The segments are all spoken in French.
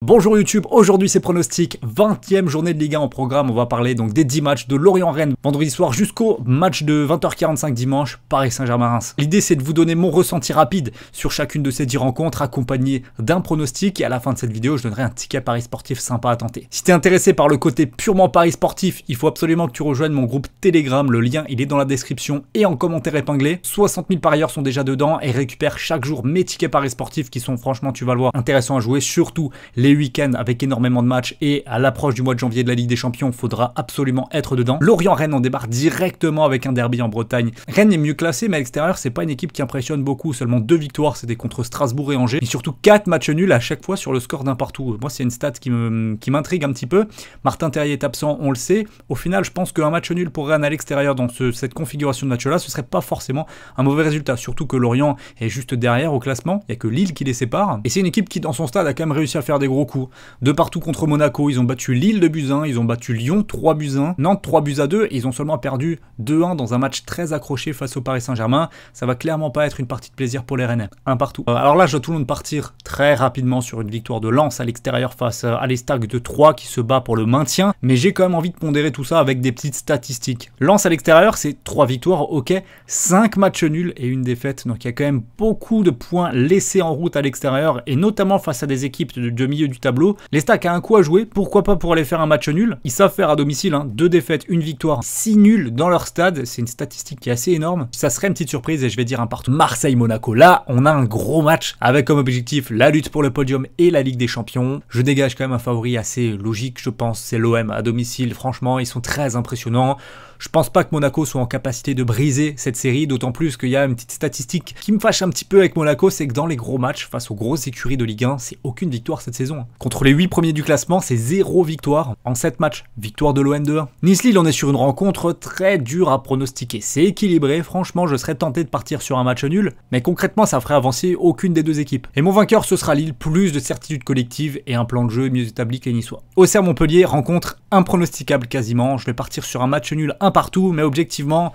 Bonjour YouTube, aujourd'hui c'est pronostic, 20e journée de Ligue 1 en programme, on va parler donc des 10 matchs de Lorient-Rennes vendredi soir jusqu'au match de 20h45 dimanche, Paris Saint-Germain-Reims. L'idée c'est de vous donner mon ressenti rapide sur chacune de ces 10 rencontres accompagné d'un pronostic et à la fin de cette vidéo je donnerai un ticket Paris sportif sympa à tenter. Si t'es intéressé par le côté purement Paris sportif, il faut absolument que tu rejoignes mon groupe Telegram, le lien il est dans la description et en commentaire épinglé. 60 000 parieurs sont déjà dedans et récupèrent chaque jour mes tickets Paris sportifs qui sont franchement, tu vas le voir, intéressants à jouer, surtout les week-ends avec énormément de matchs et à l'approche du mois de janvier de la Ligue des Champions, faudra absolument être dedans. Lorient-Rennes, on débarque directement avec un derby en Bretagne. Rennes est mieux classé, mais à l'extérieur, c'est pas une équipe qui impressionne beaucoup. Seulement 2 victoires, c'était contre Strasbourg et Angers. Et surtout 4 matchs nuls à chaque fois sur le score d'un partout. Moi, c'est une stat qui m'intrigue un petit peu. Martin Terrier est absent, on le sait. Au final, je pense qu'un match nul pour Rennes à l'extérieur dans cette configuration de match-là, ce serait pas forcément un mauvais résultat. Surtout que Lorient est juste derrière au classement. Il n'y a que Lille qui les sépare. Et c'est une équipe qui, dans son stade, a quand même réussi à faire des gros coups. De partout contre Monaco, ils ont battu Lille 2-1, ils ont battu Lyon 3-1, Nantes 3-2, et ils ont seulement perdu 2-1 dans un match très accroché face au Paris Saint-Germain. Ça va clairement pas être une partie de plaisir pour les Rennais, un partout. Alors là, je dois tout le monde partir très rapidement sur une victoire de Lens à l'extérieur face à l'Estac de Troyes qui se bat pour le maintien, mais j'ai quand même envie de pondérer tout ça avec des petites statistiques. Lens à l'extérieur, c'est 3 victoires, ok, 5 matchs nuls et une défaite, donc il y a quand même beaucoup de points laissés en route à l'extérieur, et notamment face à des équipes de milieu du tableau. L'Estac a un coup à jouer, pourquoi pas pour aller faire un match nul. Ils savent faire à domicile, 2 défaites, 1 victoire, 6 nuls dans leur stade, c'est une statistique qui est assez énorme. Ça serait une petite surprise et je vais dire un partout. Marseille-Monaco, là on a un gros match avec comme objectif la lutte pour le podium et la Ligue des Champions. Je dégage quand même un favori assez logique, je pense, c'est l'OM à domicile. Franchement, ils sont très impressionnants. Je pense pas que Monaco soit en capacité de briser cette série, d'autant plus qu'il y a une petite statistique qui me fâche un petit peu avec Monaco, c'est que dans les gros matchs, face aux grosses écuries de Ligue 1, c'est aucune victoire cette saison. Contre les 8 premiers du classement, c'est 0 victoire en 7 matchs. Victoire de l'OM 2-1. Nice-Lille, on est sur une rencontre très dure à pronostiquer. C'est équilibré, franchement, je serais tenté de partir sur un match nul, mais concrètement, ça ferait avancer aucune des deux équipes. Et mon vainqueur, ce sera Lille, plus de certitude collective et un plan de jeu mieux établi que les Niçois. Auxerre-Montpellier, rencontre impronosticable quasiment. Je vais partir sur un match nul, un partout, mais objectivement,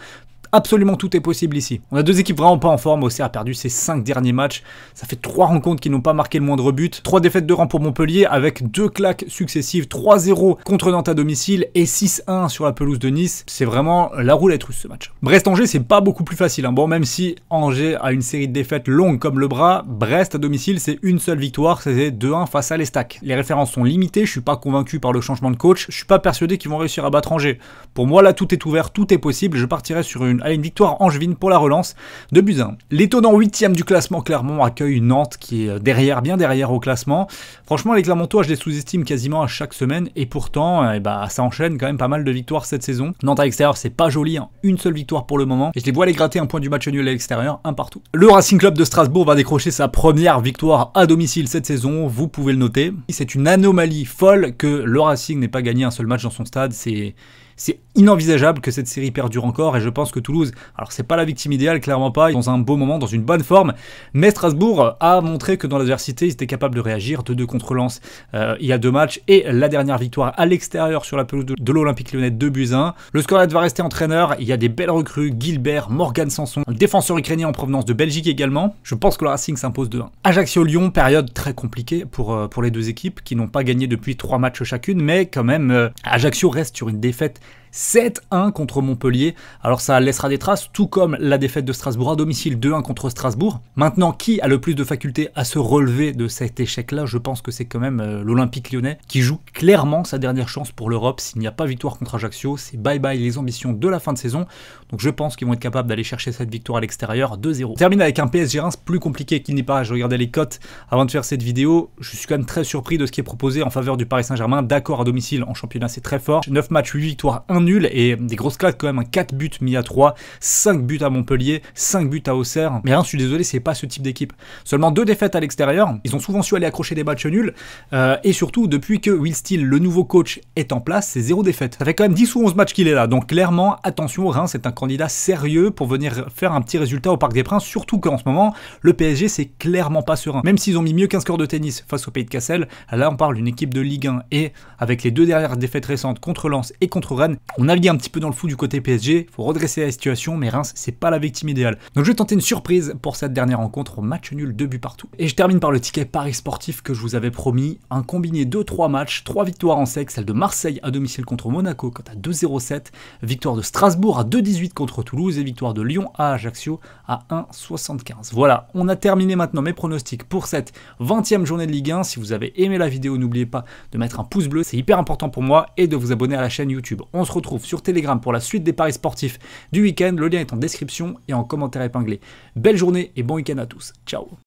absolument tout est possible ici. On a deux équipes vraiment pas en forme. Auxerre a perdu ses 5 derniers matchs. Ça fait 3 rencontres qui n'ont pas marqué le moindre but. 3 défaites de rang pour Montpellier avec 2 claques successives. 3-0 contre Nantes à domicile et 6-1 sur la pelouse de Nice. C'est vraiment la roulette russe ce match. Brest-Angers, c'est pas beaucoup plus facile. Bon, même si Angers a une série de défaites longues comme le bras, Brest à domicile, c'est une seule victoire. C'est 2-1 face à l'Estac. Les références sont limitées. Je suis pas convaincu par le changement de coach. Je suis pas persuadé qu'ils vont réussir à battre Angers. Pour moi, là, tout est ouvert, tout est possible. Je partirai sur une victoire angevine pour la relance de Buzyn. L'étonnant 8e du classement Clermont accueille Nantes qui est derrière, bien derrière au classement. Franchement, les Clermontois, je les sous-estime quasiment à chaque semaine et pourtant, ça enchaîne quand même pas mal de victoires cette saison. Nantes à l'extérieur, c'est pas joli, une seule victoire pour le moment. Et je les vois aller gratter un point du match nul à l'extérieur, un partout. Le Racing Club de Strasbourg va décrocher sa première victoire à domicile cette saison, vous pouvez le noter. C'est une anomalie folle que le Racing n'ait pas gagné un seul match dans son stade, c'est inenvisageable que cette série perdure encore et je pense que Toulouse, alors c'est pas la victime idéale, clairement pas, dans un beau moment, dans une bonne forme, mais Strasbourg a montré que dans l'adversité, ils étaient capables de réagir, 2-2 contre Lens il y a 2 matchs et la dernière victoire à l'extérieur sur la pelouse de l'Olympique Lyonnais 2-1. Le scorette va rester entraîneur, il y a des belles recrues, Gilbert, Morgan Sanson, le défenseur ukrainien en provenance de Belgique également. Je pense que le Racing s'impose 2-1. Ajaccio-Lyon, période très compliquée pour les deux équipes qui n'ont pas gagné depuis 3 matchs chacune, mais quand même, Ajaccio reste sur une défaite 7-1 contre Montpellier, alors ça laissera des traces, tout comme la défaite de Strasbourg à domicile 2-1 contre Strasbourg. Maintenant, qui a le plus de faculté à se relever de cet échec-là? Je pense que c'est quand même l'Olympique Lyonnais, qui joue clairement sa dernière chance pour l'Europe. S'il n'y a pas victoire contre Ajaccio, c'est bye-bye les ambitions de la fin de saison. Donc je pense qu'ils vont être capables d'aller chercher cette victoire à l'extérieur 2-0. On termine avec un PSG Reims plus compliqué qu'il n'est pas. Je regardais les cotes avant de faire cette vidéo. Je suis quand même très surpris de ce qui est proposé en faveur du Paris Saint-Germain. D'accord, à domicile, en championnat, c'est très fort. 9 matchs, 8 victoires, 1 nul et des grosses claques quand même, 4 buts mis à 3, 5 buts à Montpellier, 5 buts à Auxerre. Mais Reims, je suis désolé, c'est pas ce type d'équipe. Seulement 2 défaites à l'extérieur, ils ont souvent su aller accrocher des matchs nuls, et surtout, depuis que Will Steele, le nouveau coach, est en place, c'est 0 défaite. Ça fait quand même 10 ou 11 matchs qu'il est là, donc clairement, attention, Reims est un candidat sérieux pour venir faire un petit résultat au Parc des Princes, surtout qu'en ce moment, le PSG, c'est clairement pas serein. Même s'ils ont mis mieux qu'un score de tennis face au Pays de Cassel, là on parle d'une équipe de Ligue 1, et avec les 2 dernières défaites récentes contre Lens et contre Rennes, On navigue un petit peu dans le flou du côté PSG, faut redresser la situation, mais Reims, c'est pas la victime idéale. Donc je vais tenter une surprise pour cette dernière rencontre, match nul, 2 buts partout. Et je termine par le ticket Paris sportif que je vous avais promis, un combiné de 3 matchs, 3 victoires en sec, celle de Marseille à domicile contre Monaco quand à 2,07, victoire de Strasbourg à 2,18 contre Toulouse et victoire de Lyon à Ajaccio à 1,75. Voilà, on a terminé maintenant mes pronostics pour cette 20e journée de Ligue 1. Si vous avez aimé la vidéo, n'oubliez pas de mettre un pouce bleu, c'est hyper important pour moi, et de vous abonner à la chaîne YouTube. On se retrouve sur Telegram pour la suite des paris sportifs du week-end. Le lien est en description et en commentaire épinglé. Belle journée et bon week-end à tous. Ciao.